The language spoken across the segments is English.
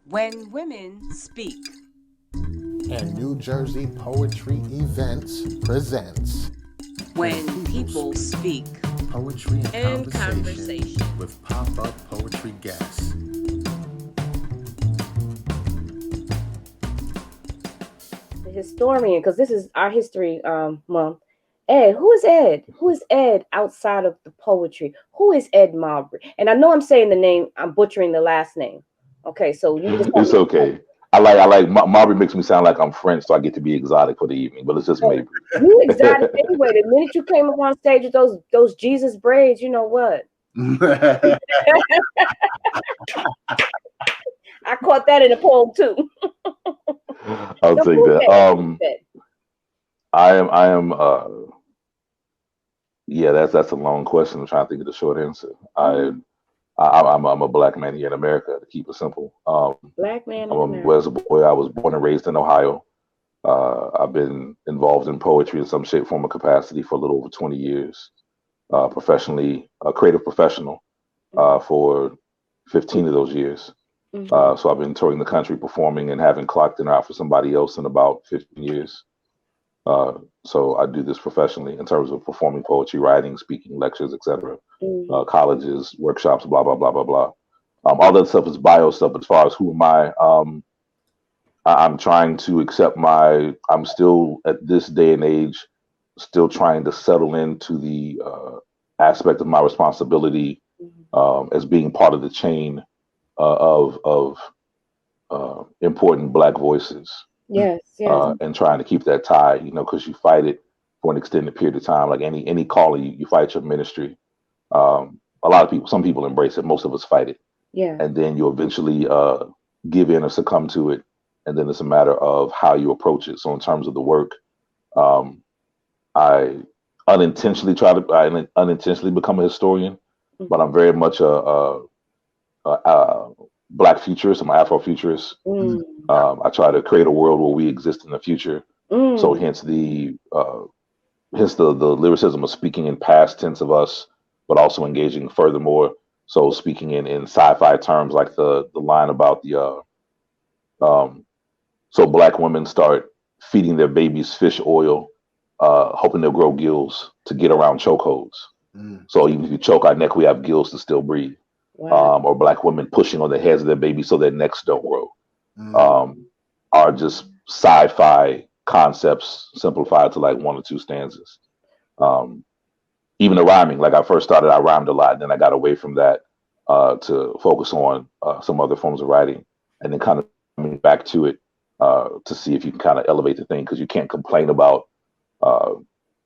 When women speak. And New Jersey Poetry Events presents When people speak. Poetry and And Conversation conversation. with pop-up poetry guests. The historian, because this is our history month. Ed, who is Ed? Who is Ed outside of the poetry? Who is Ed Mabrey? And I know I'm saying the name, I'm butchering the last name. Okay, so you just tell It's me. okay. I like Marvin makes me sound like I'm French, so I get to be exotic for the evening. But it's just Hey, Mabrey. you exotic anyway. The minute you came up on stage with those Jesus braids, you know what? I caught that in a poem too. I'll So take who's that. Ed? Who's Ed? I am. Yeah, that's a long question. I'm trying to think of the short answer. Mhm. I'm a black man here in America. To keep it simple. Black man I'm in a America. Midwest boy. I was born and raised in Ohio. I've been involved in poetry in some shape, form, or capacity for a little over 20 years. Professionally, a creative professional Mm-hmm. for 15 of those years. Mm-hmm. So I've been touring the country performing and having clocked in out for somebody else in about 15 years. Uh, so I do this professionally in terms of performing poetry, writing, speaking, lectures, etc. Mm-hmm. Colleges, workshops, blah blah blah blah blah. All that stuff is bio stuff. As far as who am I, I'm trying to accept my. I'm still at this day and age, still trying to settle into the aspect of my responsibility as being part of the chain of important Black voices, Yes, yes. and trying to keep that tie, because you fight it for an extended period of time. Like any calling, you fight your ministry. A lot of people, some people embrace it. Most of us fight it, Yeah. and then you eventually give in or succumb to it. And then it's a matter of how you approach it. So in terms of the work, um, I I unintentionally become a historian, but Mm-hmm. I'm very much a Black futurist. I'm an Afrofuturist. Mm. I try to create a world where we exist in the future. So Mm. hence the lyricism of speaking in past tense of us, but also engaging furthermore. So speaking in sci-fi terms, like the line about um, so Black women start feeding their babies fish oil, hoping they'll grow gills to get around chokeholds. Mm. So even if you choke our neck, we have gills to still breathe. Wow. Or Black women pushing on the heads of their babies so their necks don't grow. Mm. um, are just sci-fi concepts simplified to like one or two stanzas. Um, Even the rhyming, like I first started, I rhymed a lot, then I got away from that to focus on some other forms of writing, and then kind of coming back to it to see if you can kind of elevate the thing because you can't complain about uh,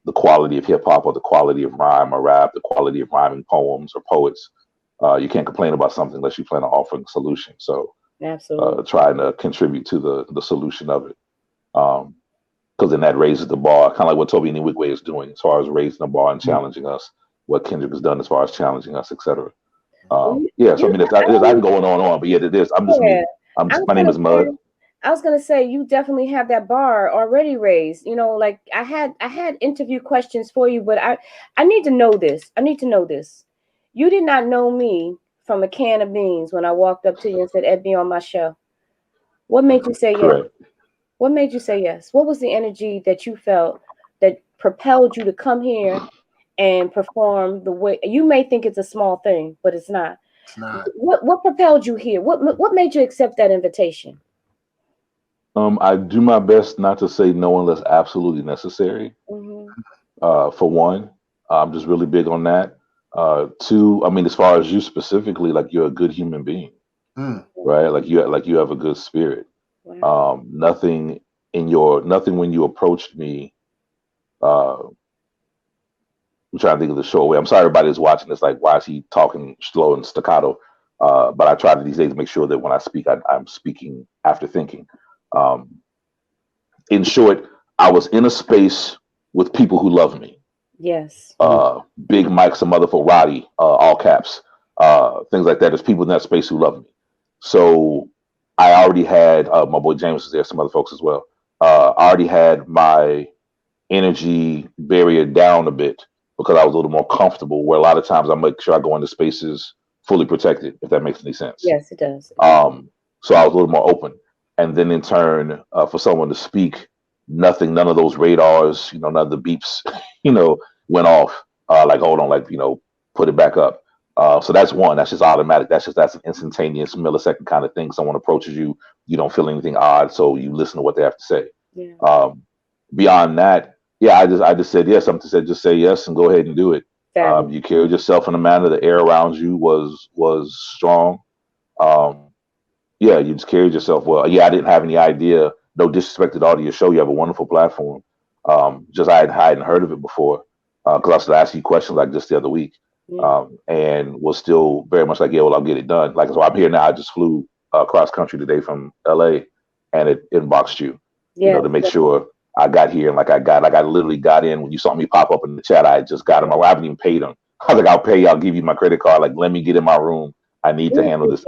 the quality of hip hop or the quality of rhyme or rap, the quality of rhyming poems or poets. You can't complain about something unless you plan on offering a solution. So Absolutely. trying to contribute to the solution of it. Because then that raises the bar, kind of like what Toby Nwigwe is doing as far as raising the bar and challenging us, what Kendrick has done as far as challenging us, etc. Well, Yeah, so I you mean, I I can mean, go on, but yeah, it is. I'm just yeah. me. I was My name gonna is say, Mud. you definitely have that bar already raised. Like I had interview questions for you, but I need to know this. I need to know this. You did not know me from a can of beans when I walked up to you and said, "Ed, be on my show." What made you say yes? Correct. What made you say yes? What was the energy that you felt that propelled you to come here and perform the way you may think it's a small thing, but it's not. It's not. What propelled you here? What made you accept that invitation? I do my best not to say no unless absolutely necessary. Hmm. For one, I'm just really big on that. Two, I mean, as far as you specifically, like you're a good human being, Mm. right? Like you have a good spirit. Wow. Nothing nothing when you approached me. I'm trying to think of the short way. I'm sorry, everybody that's watching this. Like, why is he talking slow and staccato? But I try to these days to make sure that when I speak, I'm speaking after thinking. Um, in short, I was in a space with people who love me. Yes. Big Mike, some other for Roddy, all caps, things like that. There's people in that space who love me. So I already had my boy James was there, some other folks as well. I already had my energy barrier down a bit because I was a little more comfortable. Where a lot of times I make sure I go into spaces fully protected, if that makes any sense. Yes, it does. It does. Um, So I was a little more open. And then in turn, for someone to speak, none of those radars, none of the beeps, went off. Like, hold on, like, put it back up. So that's one. That's just automatic. That's an instantaneous millisecond kind of thing. Someone approaches you, you don't feel anything odd, so you listen to what they have to say. Yeah. Beyond that, yeah, I just said yes. Something said just say yes and go ahead and do it. You carried yourself in a manner. The air around you was strong. Yeah, you just carried yourself well. Yeah, I didn't have any idea. No disrespect at all to your show. You have a wonderful platform. Just I hadn't heard of it before because I started asking you questions like just the other week, and was still very much like, yeah, well, I'll get it done. Like, so I'm here now. I just flew across country today from LA, and it inboxed you, to make sure I got here. And I literally got in when you saw me pop up in the chat. I just got him. I haven't even paid him. I was like, I'll pay you. I'll give you my credit card. Like, let me get in my room. I need to handle this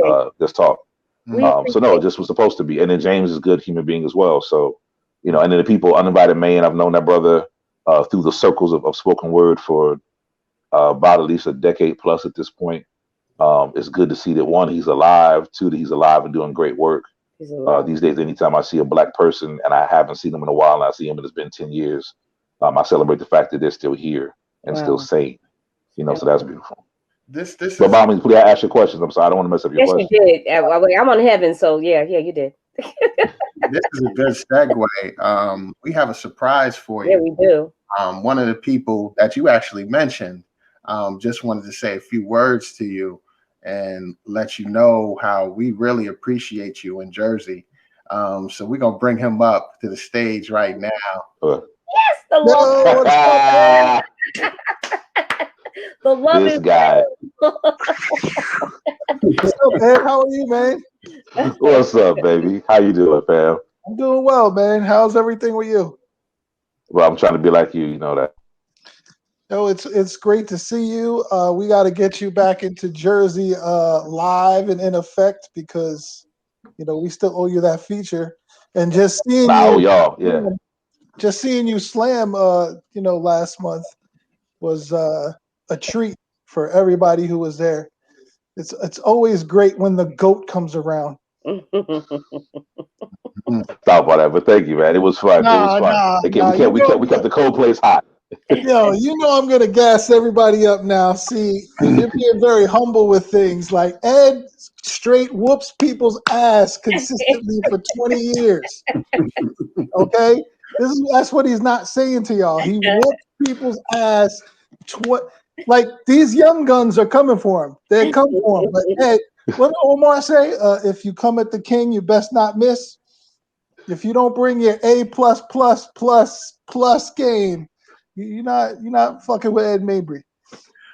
talk. So no, it just was supposed to be. And then James is a good human being as well. So, and then the people, Uninvited Man, I've known that brother through the circles of spoken word for about at least a decade plus at this point. It's good to see that one, he's alive, two, that he's alive and doing great work. These days, anytime I see a Black person and I haven't seen them in a while and I see them and it's been 10 years, I celebrate the fact that they're still here and still sane. So that's beautiful. This But by all means, please ask your questions. I'm sorry, I don't want to mess up your question. Yes, you did. I'm on heaven, so yeah, you did. This is a good segue. We have a surprise for you. Yeah, we do. One of the people that you actually mentioned just wanted to say a few words to you and let you know how we really appreciate you in Jersey. So we're gonna bring him up to the stage right now. Yes, the love. The love this is guy. What's up, man? How are you, man? What's up, baby? How you doing, fam? I'm doing well, man. How's everything with you? Well, I'm trying to be like you. You know that. No, it's great to see you. We got to get you back into Jersey live and in effect because we still owe you that feature. And just seeing just seeing you slam, last month was a treat for everybody who was there. It's always great when the GOAT comes around. Stop all that, but thank you, man. It was fun. We kept the cold place hot. I'm gonna gas everybody up now. See, you're being very humble with things. Like Ed straight whoops people's ass consistently for 20 years. Okay, that's what he's not saying to y'all. He whoops people's ass. Like these young guns are coming for him. They're coming for him. But Ed, what did Omar say? If you come at the king, you best not miss. If you don't bring your A++++ game, you're not fucking with Ed Mabrey.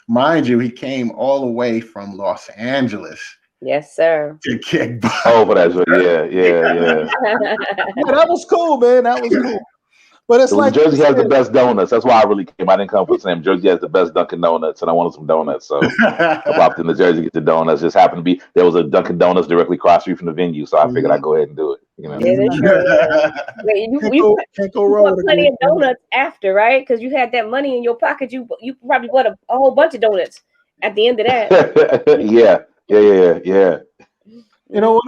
Mind you, he came all the way from Los Angeles. Yes, sir. To kick butt. Oh, but that's yeah. Yeah, that was cool, man. That was cool. But it's like Jersey has the best donuts. That's why I really came. I didn't come for Sam. Jersey has the best Dunkin' Donuts, and I wanted some donuts. So I popped into Jersey to get the donuts. Just happened to be there was a Dunkin' Donuts directly across street from the venue, so I figured I'd go ahead and do it. Yeah, that's true. You bought plenty of donuts after, right? Because you had that money in your pocket. You probably bought a whole bunch of donuts at the end of that. Yeah.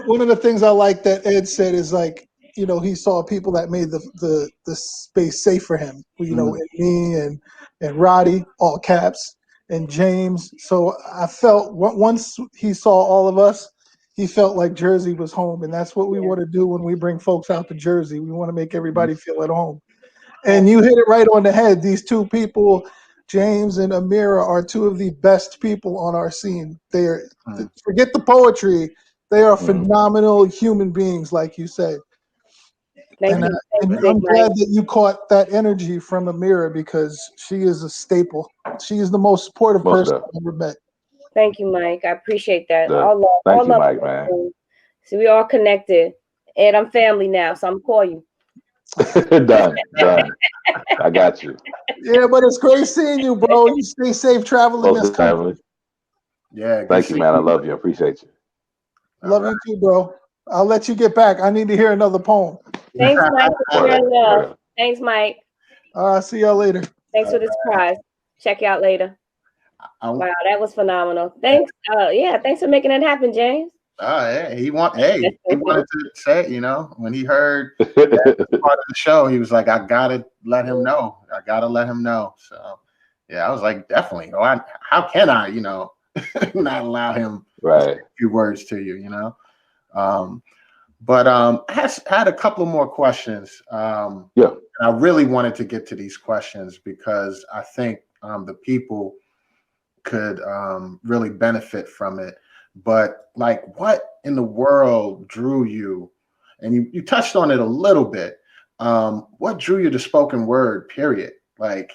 One of the things I like that Ed said is like, he saw people that made the space safe for him. And me and Roddy, all caps, and James. So I felt once he saw all of us, he felt like Jersey was home, and that's what we want to do when we bring folks out to Jersey. We want to make everybody feel at home. And you hit it right on the head. These two people, James and Amira, are two of the best people on our scene. Forget the poetry. They are phenomenal human beings, like you said. Thank you. I'm glad that you caught that energy from Amira because she is a staple. She is the most supportive person I've ever met. Thank you, Mike. I appreciate that. Thank you, Mike, man. So we all connected. And I'm family now, so I'm call you. Done. I got you. Yeah, but it's great seeing you, bro. You stay safe traveling this country. Yeah. Thank you, man. I love you. I appreciate you. Love you too, bro. I'll let you get back. I need to hear another poem. Thanks, Mike, for sharing love. Thanks, Mike. See y'all later. Thanks for the surprise. Check you out later. Wow, that was phenomenal. Thanks. Thanks for making that happen, James. He wanted to say it, when he heard that part of the show, he was like, I gotta let him know. I gotta let him know. So yeah, I was like, definitely. How can I, not allow him to say Right. a few words to you, But I had a couple of more questions. Yeah. And I really wanted to get to these questions because I think the people could really benefit from it. But like, what in the world drew you? And you touched on it a little bit. What drew you to spoken word? Period. Like,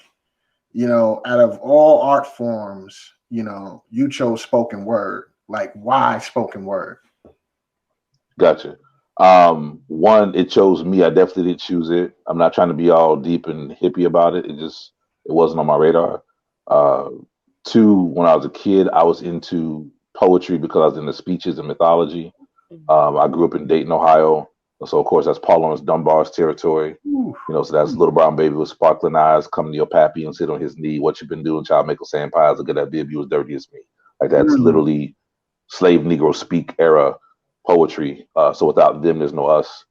out of all art forms, you chose spoken word. Like, why spoken word? Gotcha. One, it chose me. I definitely didn't choose it. I'm not trying to be all deep and hippie about it. It wasn't on my radar. Uh, Two, when I was a kid, I was into poetry because I was into speeches and mythology. I grew up in Dayton, Ohio. So of course that's Paul Laurence Dunbar's territory. Ooh. So that's little brown baby with sparkling eyes, come to your pappy and sit on his knee. What you been doing, child? Make a sand pies and get that bib. You as dirty as me. Like that's literally slave Negro speak era poetry. So without them, there's no us.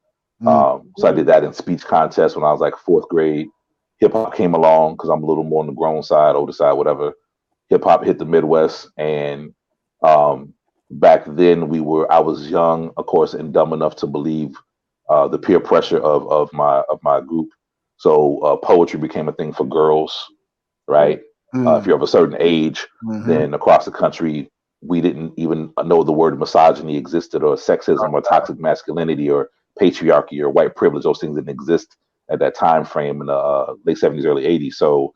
So I did that in speech contests when I was like fourth grade. Hip hop came along because I'm a little more on the grown side, older side, whatever. Hip hop hit the Midwest, and back then I was young, of course, and dumb enough to believe the peer pressure of my group. So poetry became a thing for girls, right? If you're of a certain age, then across the country, we didn't even know the word misogyny existed, or sexism, or toxic masculinity, or patriarchy, or white privilege. Those things didn't exist at that time frame in the late 70s, early 80s. So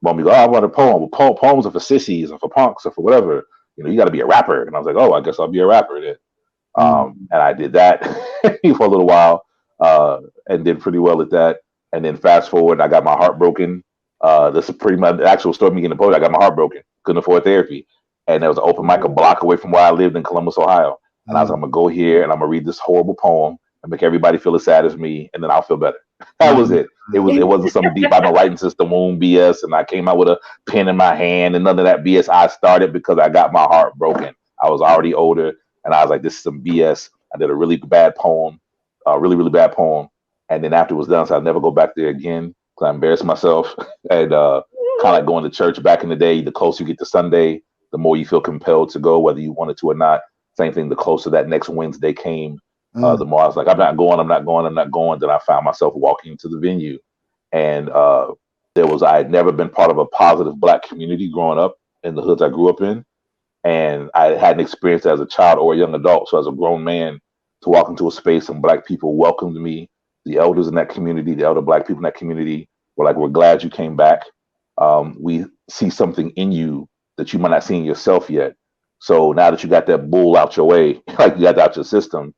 when we go, I want a poem. Well, poems are for sissies or for punks or for whatever. You got to be a rapper. And I was like, oh, I guess I'll be a rapper then. And I did that for a little while and did pretty well at that. And then fast forward, I got my heart broken. This is pretty much the actual story of me getting the poet. I got my heart broken. Couldn't afford therapy. And there was an open mic a block away from where I lived in Columbus, Ohio. And I was like, I'm going to go here and I'm going to read this horrible poem and make everybody feel as sad as me. And then I'll feel better. That was it. It wasn't some deep, I've been writing since the womb BS. And I came out with a pen in my hand and none of that BS. I started because I got my heart broken. I was already older. And I was like, this is some BS. I did a really bad poem, really, really bad poem. And then after it was done, so I'd never go back there again because I embarrassed myself. And kind of like going to church back in the day, the closer you get to Sunday, the more you feel compelled to go, whether you wanted to or not. Same thing, the closer that next Wednesday came, the more I was like, I'm not going. Then I found myself walking to the venue. And I had never been part of a positive Black community growing up in the hoods I grew up in. And I hadn't experienced it as a child or a young adult. So as a grown man, to walk into a space and Black people welcomed me, the elders in that community, the elder Black people in that community were like, we're glad you came back. We see something in you that you might not see in yourself yet. So now that you got that bull out your way, like you got that out your system,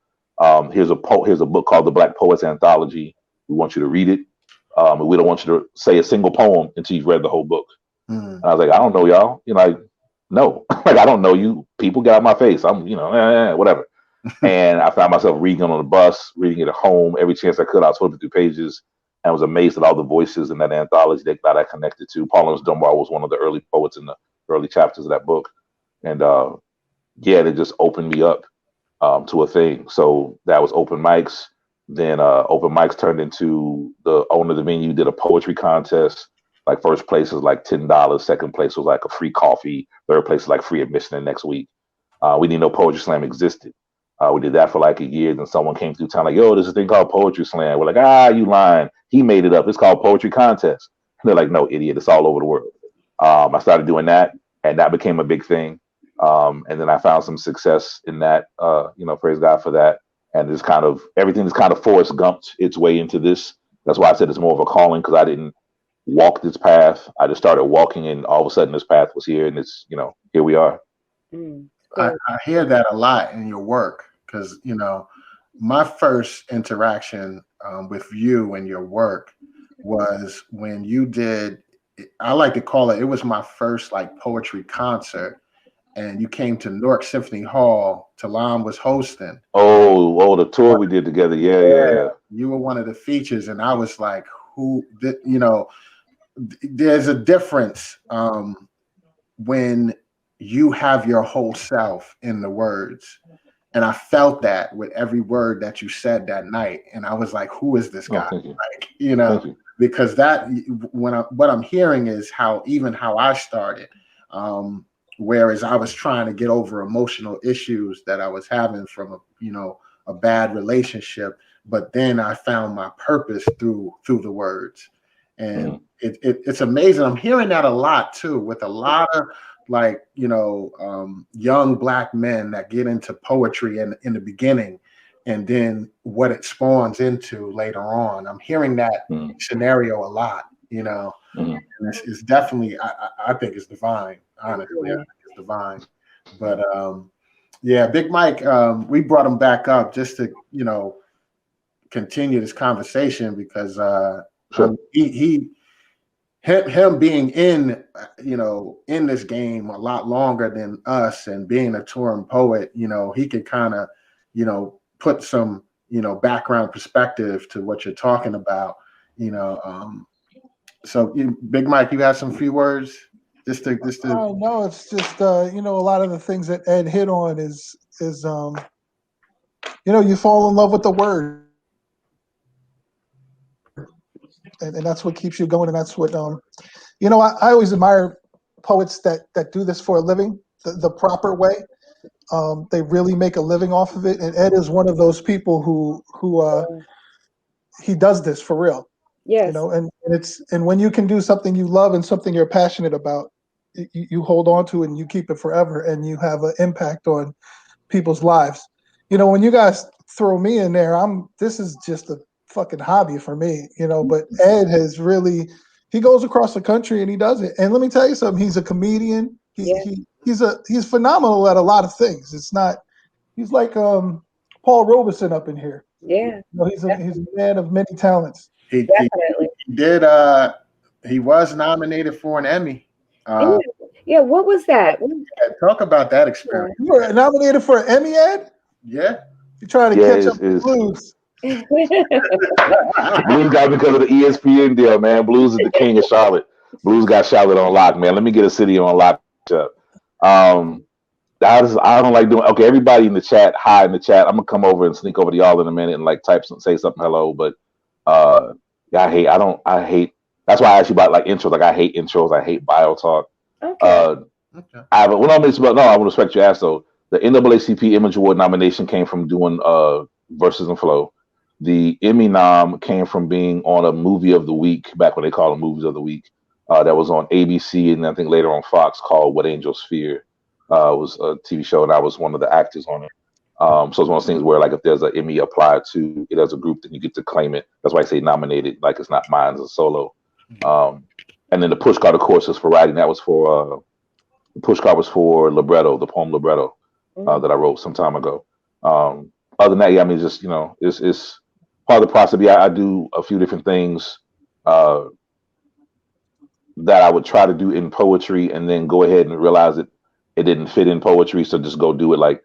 here's a book called The Black Poets Anthology. We want you to read it. We don't want you to say a single poem until you've read the whole book. And I was like, I don't know y'all. No, like I don't know you. People get out my face. I'm, whatever. And I found myself reading on the bus, reading it at home every chance I could. I was flipping through pages and was amazed at all the voices in that anthology that I connected to. Paul Laurence Dunbar was one of the early poets in the early chapters of that book. And it just opened me up to a thing. So that was open mics. Then open mics turned into the owner of the venue did a poetry contest. Like first place was like $10. Second place was like a free coffee. Third place was like free admission the next week. We didn't know Poetry Slam existed. We did that for like a year. Then someone came through town like, yo, there's a thing called Poetry Slam. We're like, you lying. He made it up. It's called Poetry Contest. And they're like, no, idiot. It's all over the world. I started doing that, and that became a big thing. And then I found some success in that. Praise God for that. And it's kind of everything is kind of Forrest Gumped its way into this. That's why I said it's more of a calling, because I didn't walk this path. I just started walking, and all of a sudden this path was here, and it's here we are. I hear that a lot in your work, because my first interaction with you and your work was when you did, I like to call it was my first like poetry concert, and you came to Newark Symphony Hall. Talam was hosting. Oh, the tour we did together. Yeah. You were one of the features, and I was like, there's a difference when you have your whole self in the words. And I felt that with every word that you said that night. And I was like, who is this Oh, guy? thank you. Like, you know, Thank you. because that what I'm hearing is how I started. Um, Whereas I was trying to get over emotional issues that I was having from a bad relationship, but then I found my purpose through the words. And Mhm. it's amazing. I'm hearing that a lot too, with a lot of like young black men that get into poetry in the beginning, and then what it spawns into later on. I'm hearing that Mhm. scenario a lot, you know. Mhm. And it's definitely, I think it's divine. Honestly, I Yeah. think it's divine. But yeah, Big Mike, we brought him back up just to continue this conversation because Sure. him being in in this game a lot longer than us, and being a touring poet, he could kind of put some background perspective to what you're talking about. So Big Mike, you have some few words just to Oh no, it's just a lot of the things that Ed hit on is you fall in love with the word, and that's what keeps you going, and that's what I always admire poets that do this for a living the proper way. They really make a living off of it, and Ed is one of those people who he does this for real. Yes. And when you can do something you love and something you're passionate about, you hold on to it and you keep it forever, and you have an impact on people's lives. When you guys throw me in there, this is just a fucking hobby for me, but Ed has really, he goes across the country and he does it. And let me tell you something, he's a comedian. Yeah. He's phenomenal at a lot of things. He's like Paul Robeson up in here. Yeah. He's a man of many talents. he Definitely. did he was nominated for an Emmy. Yeah. Yeah. What was that? Talk about that Yeah. experience. You were nominated for an Emmy, Ed? Yeah. You're trying to Yeah, catch up with is Blues. Blues got me because of the ESPN deal, man. Blues is the king of Charlotte. Blues got Charlotte on lock, man. Let me get a city on lock up. Um, I don't like doing. Okay, everybody in the chat, hi in the chat. I'm gonna come over and sneak over to y'all in a minute and like type some, say something hello. But yeah, I hate. That's why I asked you about like intros. Like I hate intros. I hate bio talk. Okay. Uh, Okay. I have. Well, no, I want to respect your ass though. The NAACP Image Award nomination came from doing Verses and Flow. The Emmy nom came from being on a movie of the week back when they called them movies of the week. That was on ABC and I think later on Fox called What Angels Fear. It was a TV show and I was one of the actors on it. So it's one of those things where like if there's an Emmy applied to it as a group, then you get to claim it. That's why I say nominated, like it's not mine as a solo. Um, and then the push card, of course, is for writing. That was for the push card was for libretto, the poem libretto Mm. that I wrote some time ago. Other than that, yeah, I mean, just it's part of the process. Yeah, I do a few different things uh, that I would try to do in poetry, and then go ahead and realize that it didn't fit in poetry, so just go do it. Like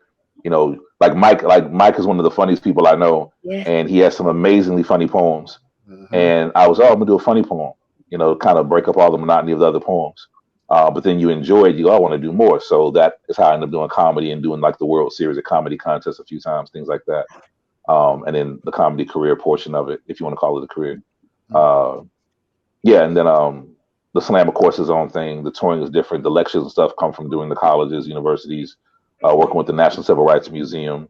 Mike. Like Mike is one of the funniest people I know, Yeah. and he has some amazingly funny poems. Mhm. And I was, I'm gonna do a funny poem, kind of break up all the monotony of the other poems. But then you enjoy it, I want to do more. So that is how I ended up doing comedy and doing like the World Series of Comedy contests a few times, things like that. And then the comedy career portion of it, if you want to call it a career. Uh, yeah, and then the slam, of course, is its own thing. The touring is different. The lectures and stuff come from doing the colleges, universities, working with the National Civil Rights Museum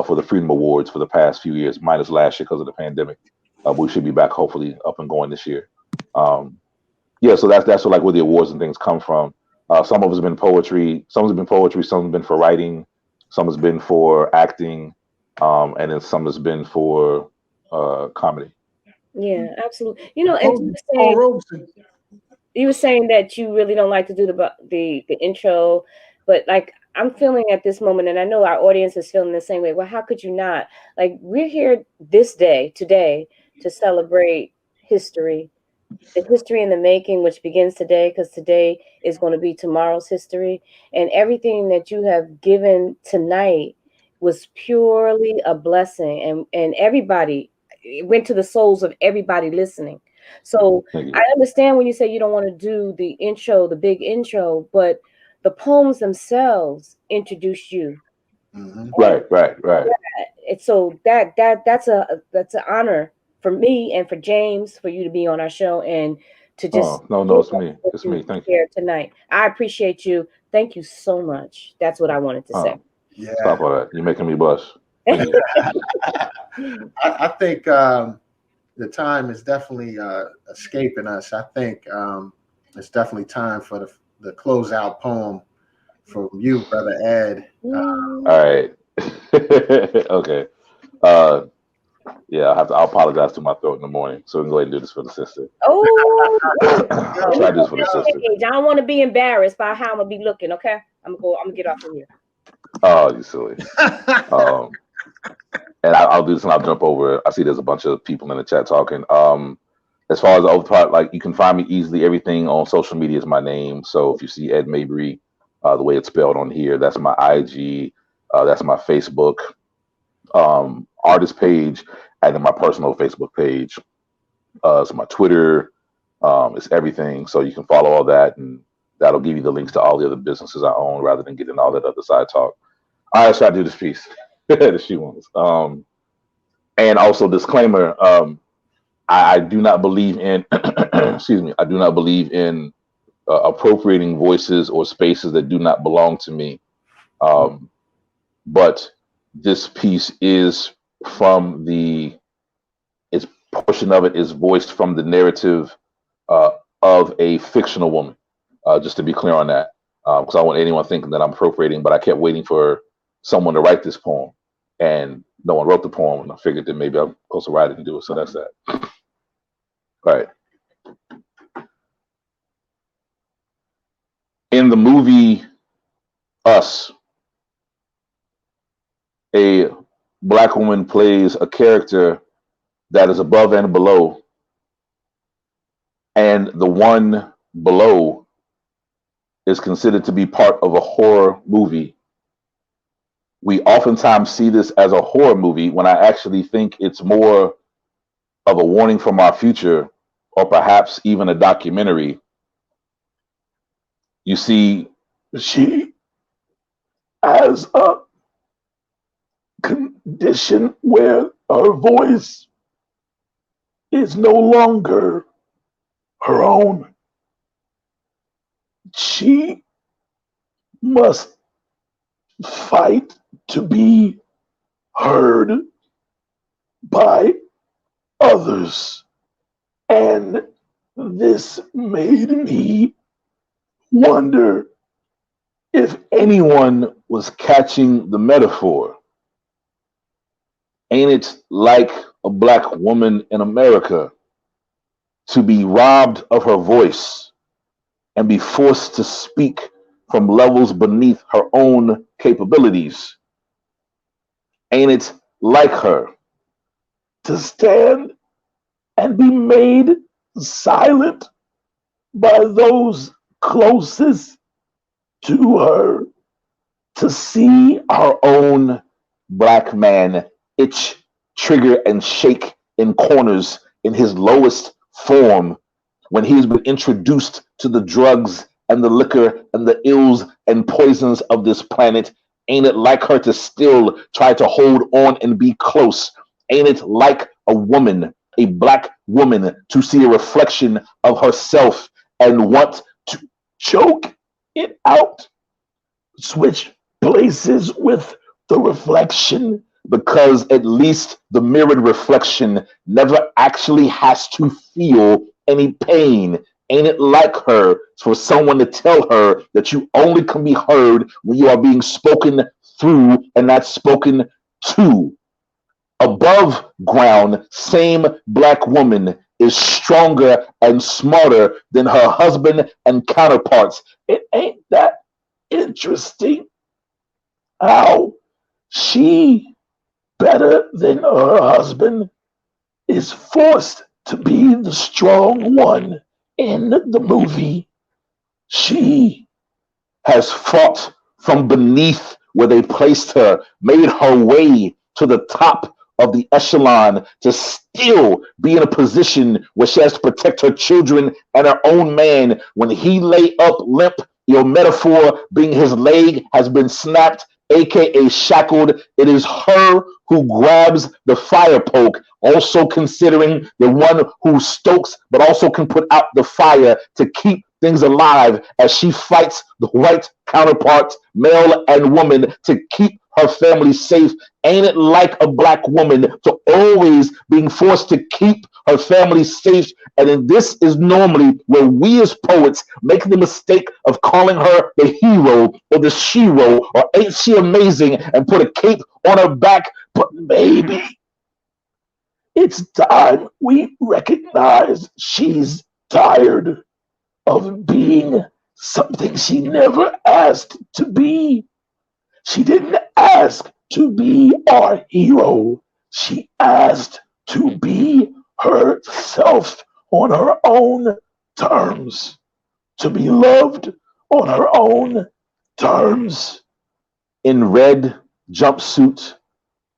for the Freedom Awards for the past few years, minus last year because of the pandemic. We should be back hopefully up and going this year. Yeah, so that's like where the awards and things come from. Some of it's been poetry, some has been poetry, some has been for writing, some has been for acting, and then some has been for comedy. Yeah. Absolutely. I And told you, Paul Robeson. you were saying that you really don't like to do the intro, but like I'm feeling at this moment, and I know our audience is feeling the same way. Well, how could you not? Like we're here this day, today, to celebrate history, the history in the making, which begins today, because today is going to be tomorrow's history, and everything that you have given tonight was purely a blessing, and everybody, it went to the souls of everybody listening. So Thank I you. understand when you say you don't want to do the intro, the big intro, but the poems themselves introduce you. Mhm. Right. And so that's an honor for me and for James for you to be on our show and to just Oh, no, give it's us me. what It's you me. Thank you. shared tonight. I appreciate you. Thank you so much. That's what I wanted to say. Yeah, Stop all that. You're making me blush. Thank you. I think the time is definitely escaping us. I think it's definitely time for the closeout poem from you, Brother Ed. Mm. All right. Okay. Yeah, I'll apologize to my throat in the morning. So we can go ahead and do this for the sister. Oh, I'll let me try to do go this for the back sister. stage. I don't want to be embarrassed by how I'm gonna be looking. Okay, I'm gonna get off of here. Oh, you silly. And I'll do this and I'll jump over. I see there's a bunch of people in the chat talking. As far as the other part, like you can find me easily. Everything on social media is my name. So if you see Ed Mabrey, the way it's spelled on here, that's my IG. That's my Facebook artist page, and then my personal Facebook page. It's my Twitter. It's everything. So you can follow all that, and that'll give you the links to all the other businesses I own, rather than getting all that other side talk. All right, let's try to do this piece. The she wants. And also disclaimer: I do not believe in. Excuse me. I do not believe in appropriating voices or spaces that do not belong to me. But this piece is from the. Its portion of it is voiced from the narrative uh, of a fictional woman. Just to be clear on that, because I don't want anyone thinking that I'm appropriating. But I kept waiting for someone to write this poem, and no one wrote the poem, and I figured that maybe I'm supposed to write it and do it. So that's that. All right. In the movie Us, a black woman plays a character that is above and below, and the one below is considered to be part of a horror movie. We oftentimes see this as a horror movie when I actually think it's more of a warning from our future, or perhaps even a documentary. You see, she has a condition where her voice is no longer her own. She must fight to be heard by others. And this made me wonder if anyone was catching the metaphor. Ain't it like a black woman in America to be robbed of her voice and be forced to speak from levels beneath her own capabilities? Ain't it like her to stand and be made silent by those closest to her, to see our own black man itch, trigger, and shake in corners in his lowest form when he's been introduced to the drugs and the liquor and the ills and poisons of this planet? Ain't it like her to still try to hold on and be close? Ain't it like a woman, a black woman, to see a reflection of herself and want to choke it out? Switch places with the reflection, because at least the mirrored reflection never actually has to feel any pain. Ain't it like her for someone to tell her that you only can be heard when you are being spoken through and not spoken to? Above ground, same black woman is stronger and smarter than her husband and counterparts. It ain't that interesting how she, better than her husband, is forced to be the strong one in the movie. She has fought from beneath where they placed her, made her way to the top of the echelon to still be in a position where she has to protect her children and her own man when he lay up limp Your metaphor being his leg has been snapped, aka shackled. It is her who grabs the fire poke, also considering the one who stokes but also can put out the fire to keep things alive as she fights the white counterparts, male and woman, to keep her family safe. Ain't it like a black woman to always being forced to keep her family safe? And then this is normally where we as poets make the mistake of calling her the hero or the shero or ain't she amazing and put a cape on her back. But maybe it's time we recognize she's tired of being something she never asked to be. She didn't ask to be our hero. She asked to be herself on her own terms, to be loved on her own terms. In red jumpsuit,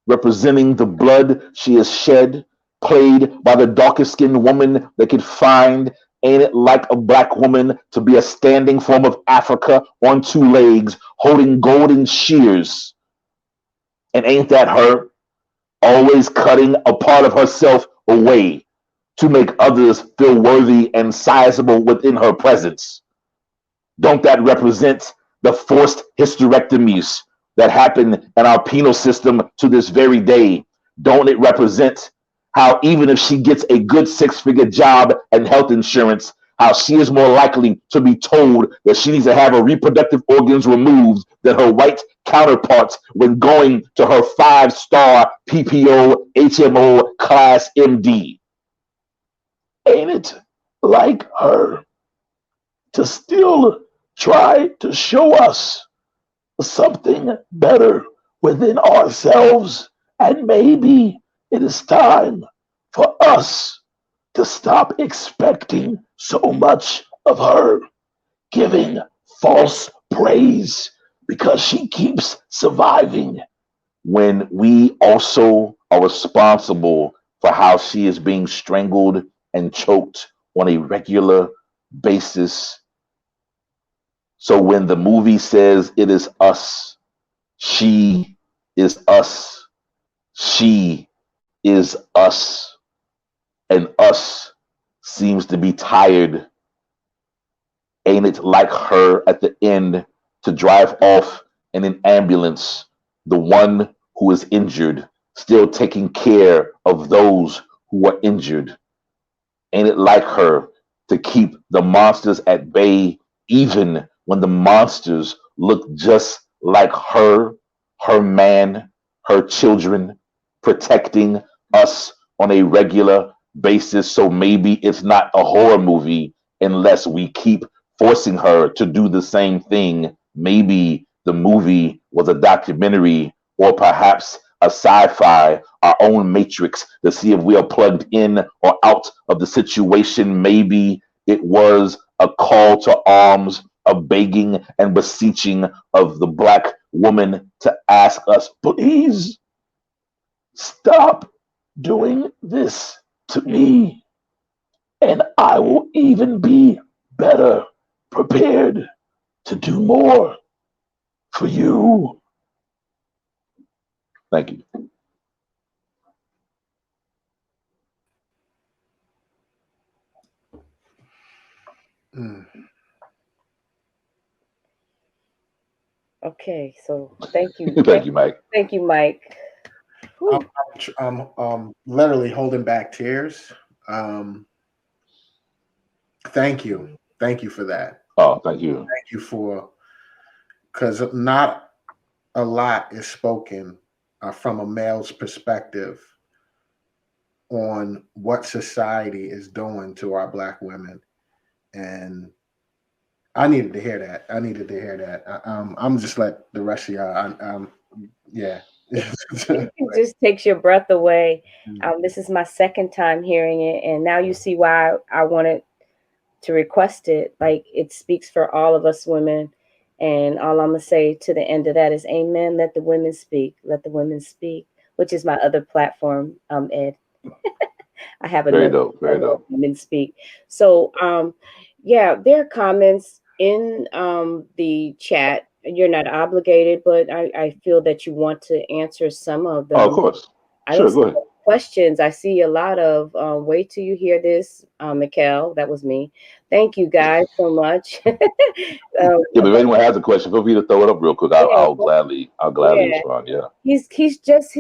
representing the blood she has shed, played by the darkest skinned woman they could find. Ain't it like a black woman to be a standing form of Africa on two legs, holding golden shears? And ain't that her? Always cutting a part of herself away to make others feel worthy and sizable within her presence. Don't that represent the forced hysterectomies that happen in our penal system to this very day? Don't it represent how even if she gets a good six-figure job and health insurance, how she is more likely to be told that she needs to have her reproductive organs removed than her white counterparts when going to her five-star PPO HMO class MD? Ain't it like her to still try to show us something better within ourselves? And maybe it is time for us to stop expecting so much of her, giving false praise because she keeps surviving, when we also are responsible for how she is being strangled and choked on a regular basis. So when the movie says it is us, she is us, she is us, and us seems to be tired. Ain't it like her at the end to drive off in an ambulance, the one who is injured, still taking care of those who are injured? Ain't it like her to keep the monsters at bay, even when the monsters look just like her man, her children, protecting us on a regular basis? So maybe it's not a horror movie unless we keep forcing her to do the same thing. Maybe the movie was a documentary or perhaps a sci-fi, our own matrix, to see if we are plugged in or out of the situation. Maybe it was a call to arms, a begging and beseeching of the black woman to ask us, please stop doing this to me, and I will even be better prepared to do more for you. Thank you. Mm. Okay, so thank you. Thank you, Mike. Thank you, Mike. Whew. I'm literally holding back tears. Um, thank you. Thank you for that. Oh, thank you. Thank you for, because not a lot is spoken from a male's perspective on what society is doing to our black women. And I needed to hear that. I needed to hear that. I'm just let the rest of y'all. Yeah. It just takes your breath away. This is my second time hearing it, and now you see why I wanted to request it. Like, it speaks for all of us women, and all I'm gonna say to the end of that is, Amen. Let the women speak. Let the women speak, which is my other platform. Ed, I have Very another dope. Very dope. Women Speak. So, yeah, there are comments. in the chat. You're not obligated, but I feel that you want to answer some of Oh, of them. course. I don't Sure, see go ahead. questions. I see a lot of wait till you hear this, Mikkel. That was me. Thank you guys so much. Yeah, but if But anyone has a question, feel free to throw it up real quick. yeah, I'll gladly yeah. respond. Yeah. He's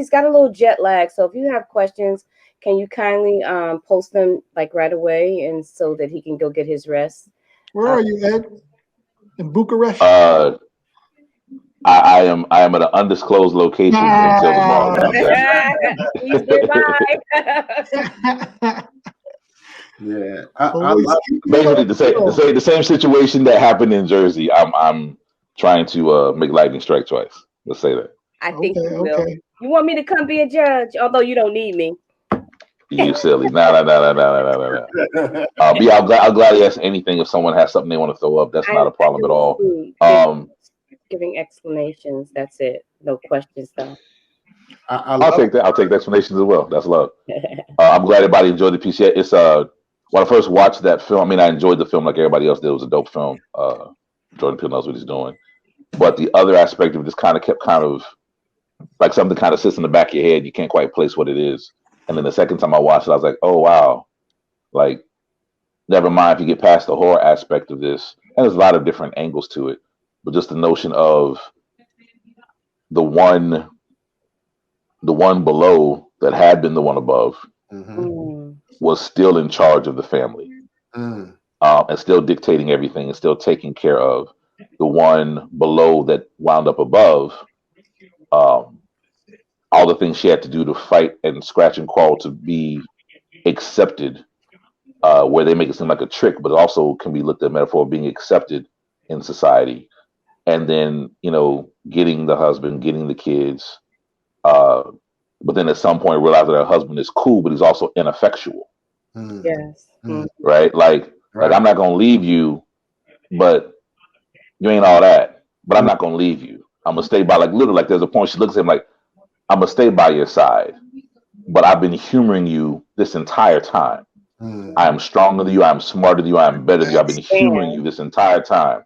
got a little jet lag. So if you have questions, can you kindly post them like right away, and so that he can go get his rest. Where are you, Ed? In Bucharest? Uh, I am at an undisclosed location until tomorrow. Ah. Let me tell you. He's nearby. Yeah, I Always love. keep it Basically, real. the same situation that happened in Jersey. I'm trying to make lightning strike twice. Let's say that. I think you will. Okay. You want me to come be a judge, although you don't need me. You silly. No. But yeah, I'm glad he asked anything. If someone has something they want to throw up, that's not a I problem at all. see giving explanations. That's it. No questions though. I I'll love. take that. I'll take the explanations as well. That's love. I'm glad everybody enjoyed the piece. Yeah, it's when I first watched that film. I mean, I enjoyed the film like everybody else did. It was a dope film. Jordan Peele knows what he's doing. But the other aspect of it just kind of like something kind of sits in the back of your head. You can't quite place what it is. And then the second time I watched it, I was like, oh wow, like never mind if you get past the horror aspect of this. And there's a lot of different angles to it, but just the notion of the one below that had been the one above was still in charge of the family, and still dictating everything and still taking care of the one below that wound up above. All the things she had to do to fight and scratch and crawl to be accepted, where they make it seem like a trick, but it also can be looked at metaphor of being accepted in society. And then, getting the husband, getting the kids, but then at some point realize that her husband is cool, but he's also ineffectual. Yes. Right? Like I'm not gonna leave you, but you ain't all that. But I'm not gonna leave you. I'm gonna stay by, like, literally, like there's a point she looks at him like, I'm gonna stay by your side, but I've been humoring you this entire time. I am stronger than you. I'm smarter than you. I'm better than you. I've been humoring you this entire time,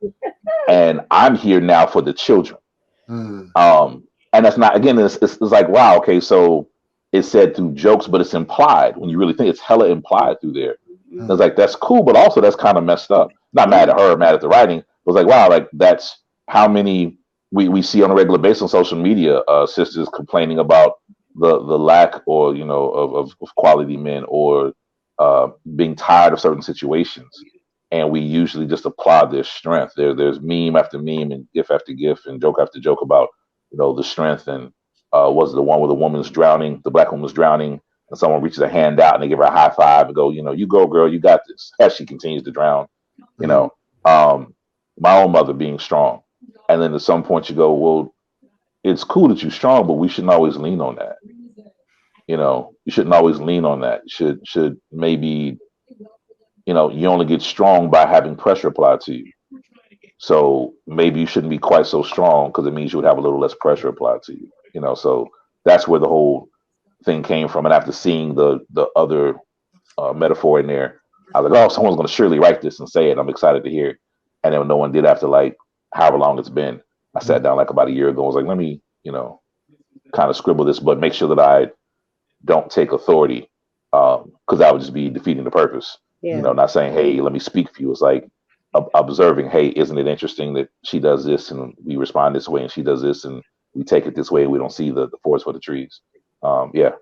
and I'm here now for the children. And that's not, again, it's like, wow, okay, so it's said through jokes, but it's implied. When you really think, it's hella implied through there. It's like, that's cool, but also that's kind of messed up. Not mad at her, mad at the writing, but it's like, wow, like that's how many we see on a regular basis on social media, sisters complaining about the lack, or of quality men, or being tired of certain situations, and we usually just applaud their strength. There's meme after meme and gif after gif and joke after joke about the strength. And was the one where the woman's drowning, the black woman's drowning, and someone reaches a hand out and they give her a high five and go, you go, girl, you got this, as she continues to drown. My own mother being strong, and then at some point you go, well, it's cool that you're strong, but we shouldn't always lean on that. You shouldn't always lean on that. Should maybe, you only get strong by having pressure applied to you. So maybe you shouldn't be quite so strong, because it means you would have a little less pressure applied to you. So that's where the whole thing came from. And after seeing the other metaphor in there, I was like, oh, someone's going to surely write this and say it. I'm excited to hear it. And then no one did, after like however long it's been. I sat down like about a year ago. I was like, let me, kind of scribble this, but make sure that I don't take authority, because that would just be defeating the purpose. Not saying, hey, let me speak for you. It's like observing, hey, isn't it interesting that she does this and we respond this way, and she does this and we take it this way, and we don't see the forest for the trees. Yeah.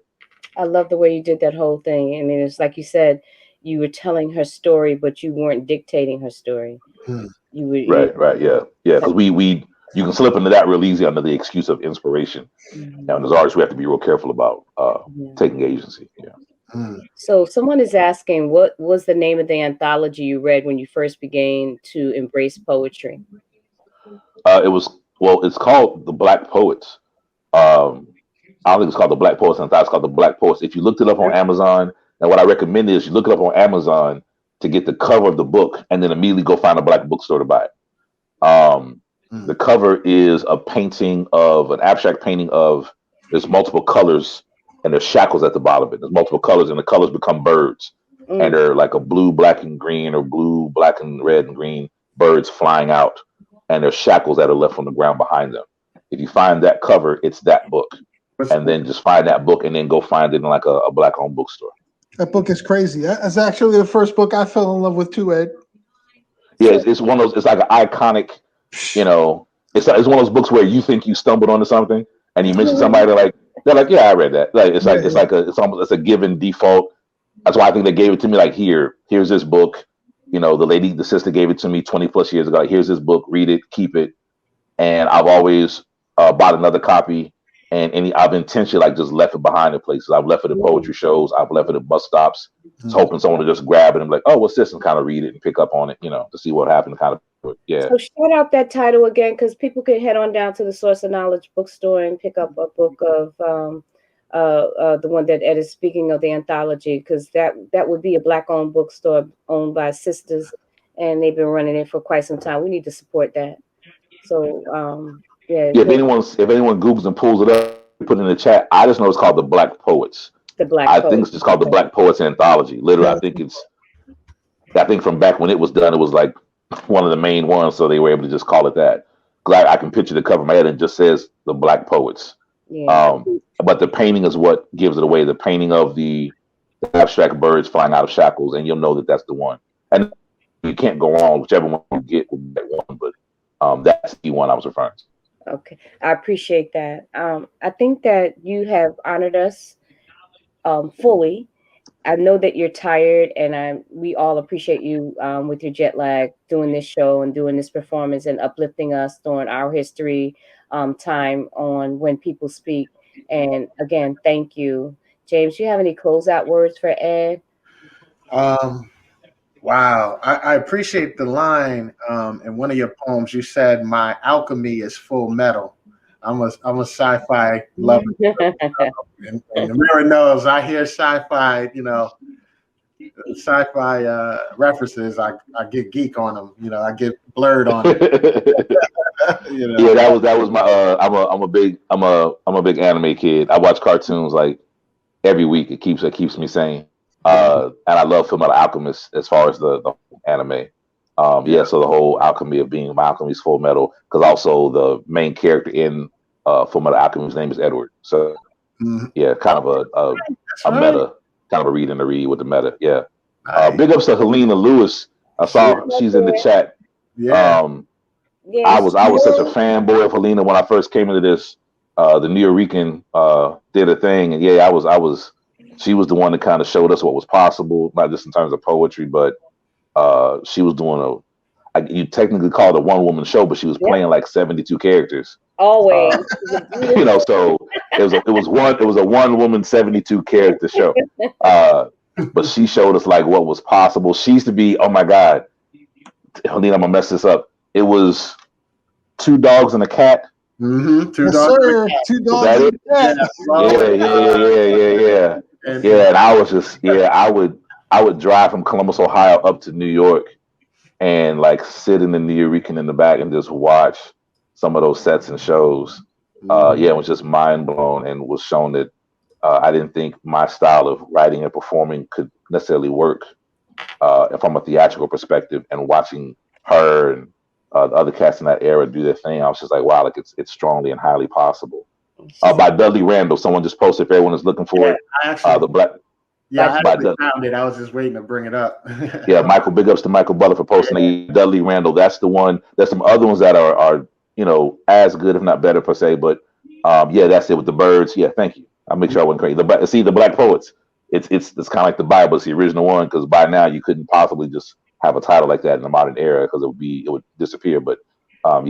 I love the way you did that whole thing. I mean, it's like you said, you were telling her story, but you weren't dictating her story. You were right, yeah, because we you can slip into that real easy under the excuse of inspiration. And as artists, we have to be real careful about taking agency. Yeah. So someone is asking, what was the name of the anthology you read when you first began to embrace poetry? It's called The Black Poets. I don't think it's called The Black Poets Anthology. It's called The Black Poets. If you looked it up on Amazon, and what I recommend is you look it up on Amazon to get the cover of the book, and then immediately go find a black bookstore to buy it. The cover is a painting of an abstract painting of, there's multiple colors and there's shackles at the bottom of it. There's multiple colors, and the colors become birds, and they're like a blue, black, and green, or blue, black, and red and green birds flying out, and there's shackles that are left on the ground behind them. If you find that cover, it's that book. And then just find that book and then go find it in like a black-owned bookstore. That book is crazy. That's actually the first book I fell in love with too, Ed. Yeah, it's one of those. It's like an iconic. You know, it's one of those books where you think you stumbled onto something, and you mention somebody, they're like, yeah, I read that. Like it's almost a given default. That's why I think they gave it to me. Like here's this book. You know, the sister gave it to me 20 plus years ago. Like, here's this book. Read it, keep it. And I've always bought another copy. And I've intentionally like just left it behind in places. I've left it at poetry shows. I've left it at bus stops, just hoping someone will just grab it and be like, "Oh, what's this?" and kind of read it and pick up on it, to see what happened. Kind of, yeah. So shout out that title again, because people can head on down to the Source of Knowledge bookstore and pick up a book of the one that Ed is speaking of, the anthology, because that would be a Black-owned bookstore owned by sisters, and they've been running it for quite some time. We need to support that. So. Yeah, if anyone Googles and pulls it up, put it in the chat. I just know it's called the Black Poets. I think it's just called the Black Poets Anthology. Literally, I think from back when it was done, it was like one of the main ones, so they were able to just call it that. Because I can picture the cover in my head and it just says the Black Poets. Yeah. But the painting is what gives it away. The painting of the abstract birds flying out of shackles, and you'll know that that's the one. And you can't go wrong. Whichever one you get will be that one. But that's the one I was referring to. Okay, I appreciate that. I think that you have honored us fully. I know that you're tired, and we all appreciate you with your jet lag doing this show and doing this performance and uplifting us during our history time on When People Speak. And again, thank you. James, do you have any closeout words for Ed? Wow, I appreciate the line in one of your poems. You said, "My alchemy is full metal." I'm a sci-fi lover, and the mirror knows I hear sci-fi. Sci-fi references. I get geek on them. I get blurred on them. Yeah, that was my. I'm a big anime kid. I watch cartoons like every week. It keeps me sane. And I love Fullmetal Alchemist as far as the anime. So the whole alchemy of being my alchemy's full metal, because also the main character in Fullmetal Alchemist's name is Edward. So kind of a meta, kind of a read with the meta. Yeah. Big ups to Helena Lewis. I saw she's in the chat. Yeah. I was such a fanboy of Helena when I first came into this. The Nuyorican did a thing, and she was the one that kind of showed us what was possible, not just in terms of poetry, but she was doing you technically call it a one-woman show, but she was playing like 72 characters. Always. So it was a one-woman 72 character show. But she showed us like what was possible. She used to be, oh my God, Helena, I'm gonna mess this up. It was 2 dogs and a cat. Mm-hmm. 2 yes, dogs. Sir. 2 dogs and a cat. Yeah. And I was just, I would drive from Columbus, Ohio up to New York and like sit in the Nuyorican in the back and just watch some of those sets and shows. It was just mind blown, and was shown that I didn't think my style of writing and performing could necessarily work from a theatrical perspective. And watching her and the other cats in that era do their thing, I was just like, wow, like it's strongly and highly possible. By Dudley Randall, someone just posted, if everyone is looking for it. The Black. Yeah, I actually found it. I was just waiting to bring it up. Yeah, Michael. Big ups to Michael Butler for posting it. Dudley Randall. That's the one. There's some other ones that are as good, if not better per se. But that's it with the birds. Yeah, thank you. I'll make sure I wasn't crazy. The Black Poets. It's kind of like the Bible. It's the original one, because by now you couldn't possibly just have a title like that in the modern era, because it would disappear. But so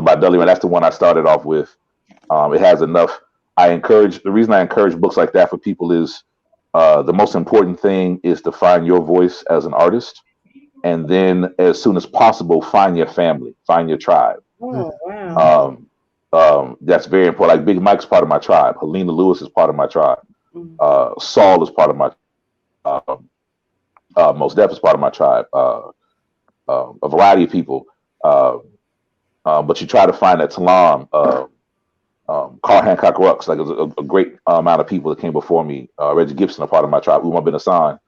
by Dudley Randall, that's the one I started off with. It has enough. The reason I encourage books like that for people is the most important thing is to find your voice as an artist, and then as soon as possible, find your family, find your tribe. Oh, wow. That's very important. Like Big Mike's part of my tribe. Helena Lewis is part of my tribe. Saul is part of my Mos Def is part of my tribe. A variety of people. But you try to find that Talam, Carl Hancock Rux, like a great amount of people that came before me. Reggie Gibson, a part of my tribe. Umar bin Hassan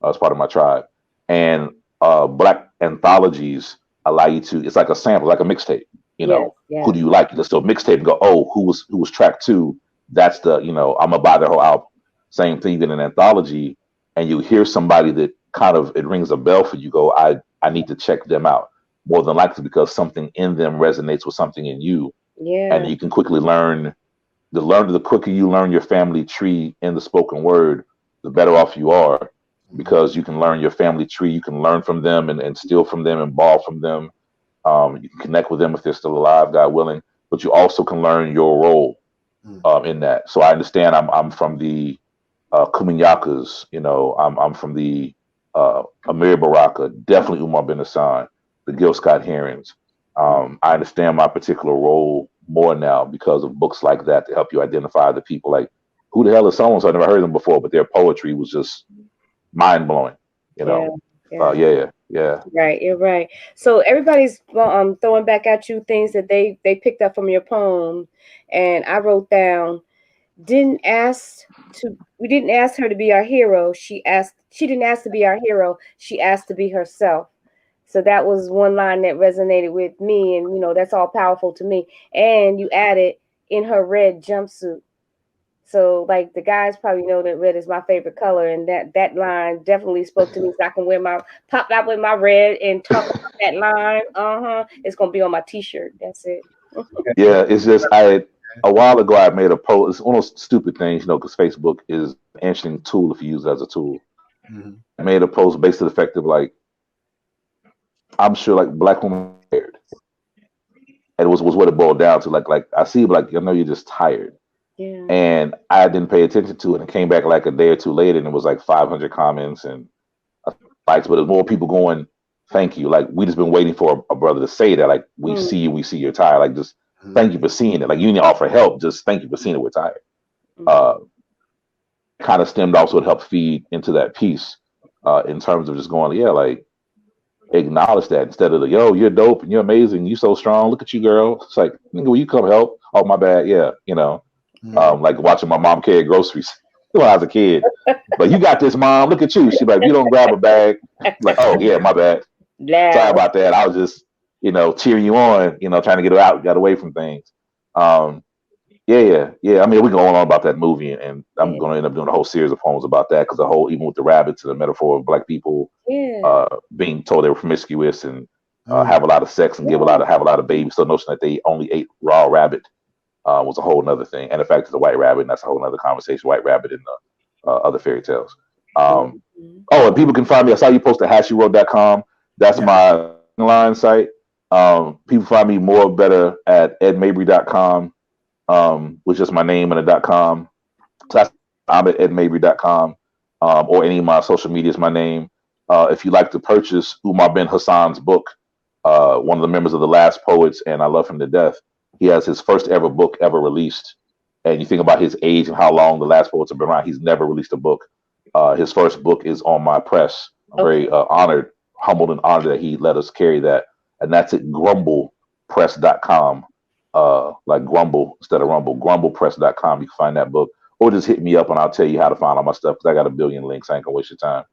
is part of my tribe. And Black anthologies allow you to. It's like a sample, like a mixtape. You Yes, know, yes. who do you like? Let's do a mixtape and go. Oh, who was track 2? That's the I'm gonna buy their whole album. Same thing in an anthology, and you hear somebody that kind of it rings a bell for you. Go, I need to check them out more than likely because something in them resonates with something in you, Yeah. and you can quickly learn. The quicker you learn your family tree in the spoken word, the better off you are because you can learn your family tree. You can learn from them and steal from them and borrow from them. You can connect with them if they're still alive, God willing. But you also can learn your role in that. So I understand. I'm from the Kuminyakas. I'm from the Amir Baraka. Definitely Umar bin Hassan, the Gil Scott Herons. I understand my particular role more now because of books like that to help you identify the people. Like, who the hell is someone? So I never heard of them before, but their poetry was just mind blowing. Yeah. Yeah. Right, you're right. So everybody's throwing back at you things that they picked up from your poem, and I wrote down we didn't ask her to be our hero. She didn't ask to be our hero. She asked to be herself. So that was one line that resonated with me, and that's all powerful to me. And you added in her red jumpsuit. So like the guys probably know that red is my favorite color, and that line definitely spoke to me. So I can pop out with my red and talk about that line. It's gonna be on my T-shirt. That's it. Yeah, it's just a while ago I made a post. It's one of those stupid things, because Facebook is an interesting tool if you use it as a tool. I made a post based on the effect of like, I'm sure like black women are tired, and it was what it boiled down to. Like I see, like I know you're just tired, Yeah. and I didn't pay attention to it, and came back like a day or two later, and it was like 500 comments and likes, but it was more people going, "Thank you." Like we just been waiting for a brother to say that. Like we see you, we see you're tired. Like just thank you for seeing it. Like you didn't offer help, just thank you for seeing it. We're tired. Kind of stemmed also to help feed into that piece in terms of just going, yeah, like acknowledge that instead of the yo, you're dope and you're amazing, you so strong. Look at you, girl. It's like, will you come help? Oh my bad, yeah, like watching my mom carry groceries when I was a kid. But you got this, mom. Look at you. She's like, you don't grab a bag. Like, oh yeah, my bad. Sorry about that. I was just, cheering you on. Trying to get out, got away from things. Yeah. I mean, we go on about that movie, and I'm going to end up doing a whole series of poems about that because even with the rabbits, the metaphor of black people being told they were promiscuous and have a lot of sex and have a lot of babies. So the notion that they only ate raw rabbit was a whole other thing. And in fact, it's a white rabbit, and that's a whole other conversation. White rabbit in the other fairy tales. Oh, and people can find me. I saw you post at hashyroad.com. That's my online site. People find me more better at edmabrey.com. Which is my name and a .com. So I'm at edmabrey.com, or any of my social media is my name. If you'd like to purchase Umar bin Hassan's book, one of the members of the Last Poets, and I love him to death. He has his first ever book ever released. And you think about his age and how long the Last Poets have been around, he's never released a book. His first book is on my press. I'm very honored, humbled, and honored that he let us carry that. And that's at grumblepress.com. Like Grumble instead of Rumble, grumblepress.com. You can find that book, or just hit me up and I'll tell you how to find all my stuff because I got a billion links. I ain't gonna waste your time.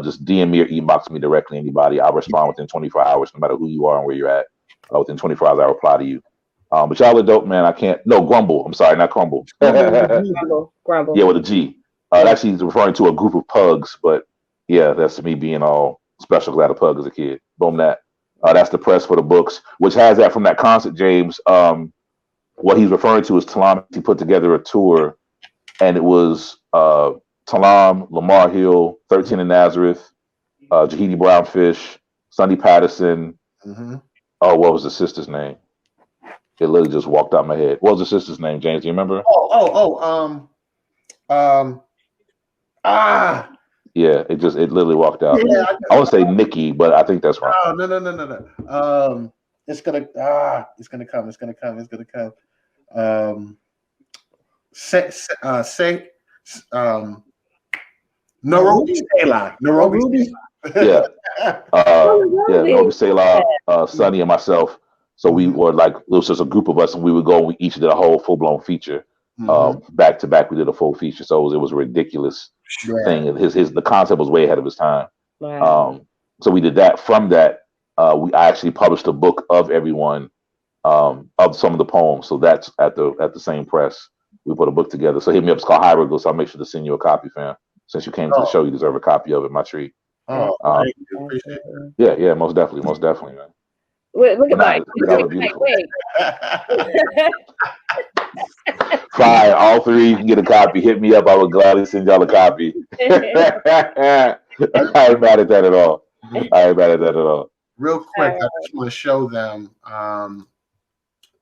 Just DM me or inbox me directly. Anybody, I'll respond within 24 hours, no matter who you are and where you're at. Within 24 hours, I'll reply to you. But y'all are dope, man. I can't. No, Grumble. I'm sorry, not Crumble. Grumble. Yeah, with a G. Actually, he's referring to a group of pugs, but yeah, that's me being all special because I had a pug as a kid. Boom, that. That's the press for the books, which has that from that concert, James. What he's referring to is Talam. He put together a tour, and it was Talam, Lamar Hill, 13 in Nazareth, Jahidi Brownfish, Sonny Patterson. Oh, what was the sister's name? It literally just walked out my head. What was the sister's name, James? Do you remember? Yeah, it literally walked out. Yeah, I want to say Nikki, but I think that's wrong. Oh, no. It's gonna come. Nairobi Selah. Yeah. Nairobi Selah, Sonny and myself. So we were like, it was just a group of us, and we would go. And we each did a whole full-blown feature, back to back. We did a full feature, so it was a ridiculous thing. And the concept was way ahead of his time. Wow. So we did that. From that, I actually published a book of everyone, of some of the poems. So that's at the same press. We put a book together. So hit me up. It's called Hieroglyphs. I'll make sure to send you a copy, fam. Since you came to the show, you deserve a copy of it, my treat. Thank you. Appreciate Yeah, most definitely, man. Look But at Mike. y'all are beautiful. Wait. Fine, all three can get a copy. Hit me up. I would gladly send y'all a copy. I ain't mad at that at all. Real quick, I just want to show them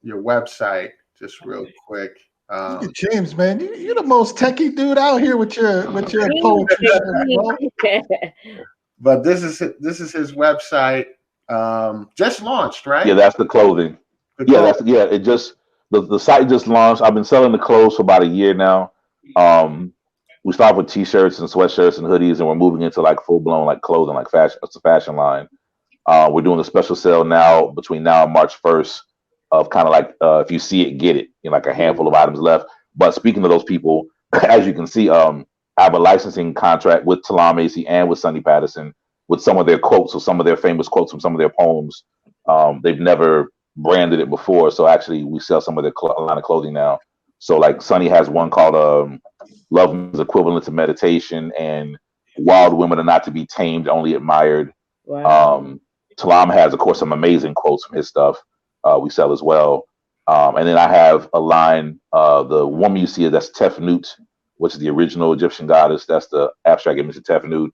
your website, just real quick. Look at James, man, you're the most techie dude out here with your poetry. But this is his website. Just launched, right? Yeah, that's the clothing. It just the site just launched. I've been selling the clothes for about a year now. We start with t-shirts and sweatshirts and hoodies, and we're moving into like full blown like clothing, like fashion. It's a fashion line. We're doing a special sale now between now and March 1st of kind of like if you see it, get it. Like a handful of items left. But speaking of those people, as you can see, I have a licensing contract with Talam Macy and with Sonny Patterson with some of their quotes, or some of their famous quotes from some of their poems. They've never branded it before, so actually we sell some of their line of clothing now. So like Sonny has one called "Love is equivalent to meditation," and "Wild women are not to be tamed, only admired." Wow. Talam has, of course, some amazing quotes from his stuff. We sell as well. And then I have a line, the woman you see, that's Tefnut, which is the original Egyptian goddess. That's the abstract image of Tefnut.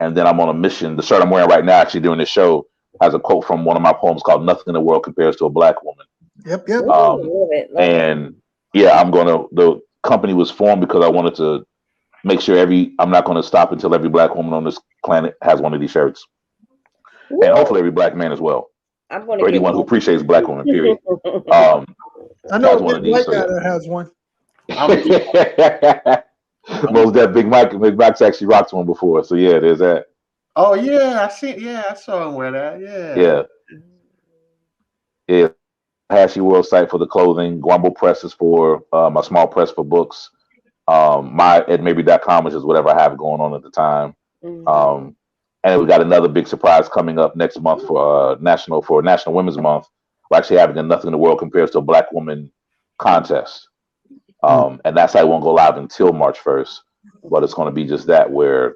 And then I'm on a mission. The shirt I'm wearing right now, actually during this show, has a quote from one of my poems called "Nothing in the World Compares to a Black Woman." Yep. Love it. Yeah, the company was formed because I wanted to make sure I'm not going to stop until every Black woman on this planet has one of these shirts. Woo. And hopefully every Black man as well. I'm going to anyone who appreciates Black women, period. I know a big white guy that has one. Most that Big Mike's actually rocked one before. So yeah, there's that. Oh yeah, I saw him wear that. Yeah. Hashy World site for the clothing. Guambo Press is for my small press for books. My at Mabrey.com, which is whatever I have going on at the time. And we got another big surprise coming up next month for National Women's Month. We're actually having a Nothing in the World Compares to a Black Woman contest. And that site won't go live until March 1st. But it's going to be just that, where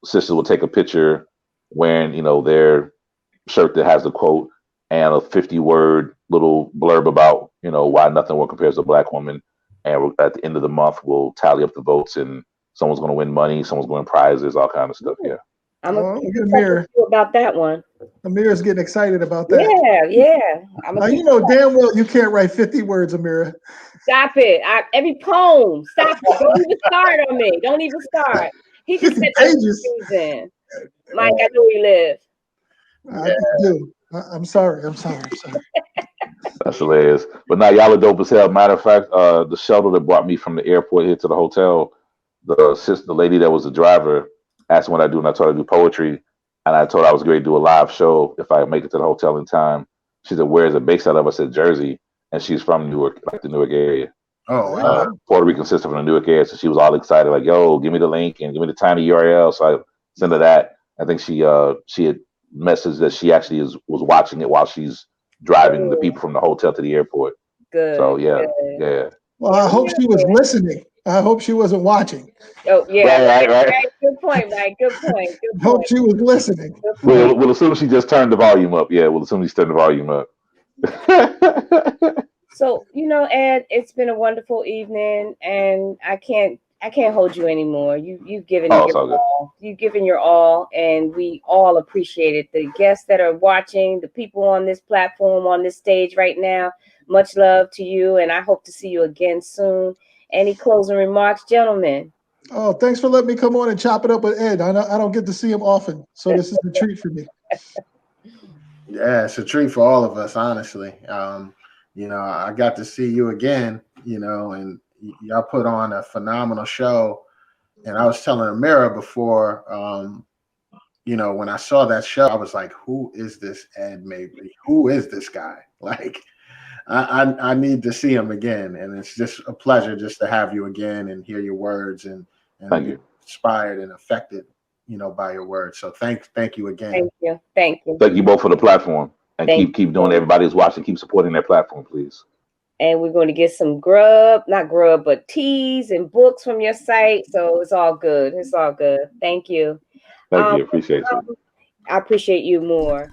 sisters will take a picture wearing, their shirt that has the quote and a 50-word little blurb about, why nothing will compares to a Black woman. And at the end of the month, we'll tally up the votes, and someone's going to win money, someone's going to win prizes, all kind of stuff. Yeah. I'm excited about that one. Amira's getting excited about that. Yeah. Now, you know damn well you can't write 50 words, Amira. Stop it. Every poem. Stop it. Don't even start on me. Don't even start. He just said pages. Mike, I know where you live. I do. I'm sorry. That's hilarious. But now y'all are dope as hell. Matter of fact, the shuttle that brought me from the airport here to the hotel, the lady that was the driver asked me what I do, and I told her I do poetry. And I told her I was going to do a live show if I make it to the hotel in time. She said, "Where is it based out of?" I said, "Jersey." And she's from Newark, like the Newark area. Oh, wow. Puerto Rican sister from the Newark area. So she was all excited, like, "Yo, give me the link and give me the tiny URL." So I sent her that. I think she had messaged that she actually was watching it while she's driving the people from the hotel to the airport. Good. So yeah. Well, I hope she was listening. I hope she wasn't watching. Oh yeah, right. Good point, Mike. Good point. I hope she was listening. We'll assume she just turned the volume up. Yeah, we'll assume she turned the volume up. So Ed, it's been a wonderful evening, and I can't hold you anymore. You've given your all. You've given your all, and we all appreciate it. The guests that are watching, the people on this platform, on this stage right now, much love to you, and I hope to see you again soon. Any closing remarks, gentlemen? Oh, thanks for letting me come on and chop it up with Ed. I don't get to see him often, so this is a treat for me. Yeah, it's a treat for all of us, honestly. I got to see you again, and y'all put on a phenomenal show. And I was telling Amira before, when I saw that show, I was like, who is this Ed Mabrey? Who is this guy? Like, I need to see him again. And it's just a pleasure just to have you again and hear your words and Thank you. Inspired and affected, by your words. So thank you again. Thank you. Thank you. Thank you both for the platform, and Thank keep doing. Everybody who's watching, keep supporting their platform, please. And we're going to get some grub, not grub, but teas and books from your site. So it's all good. It's all good. Thank you. Thank you. Appreciate you. I appreciate you more.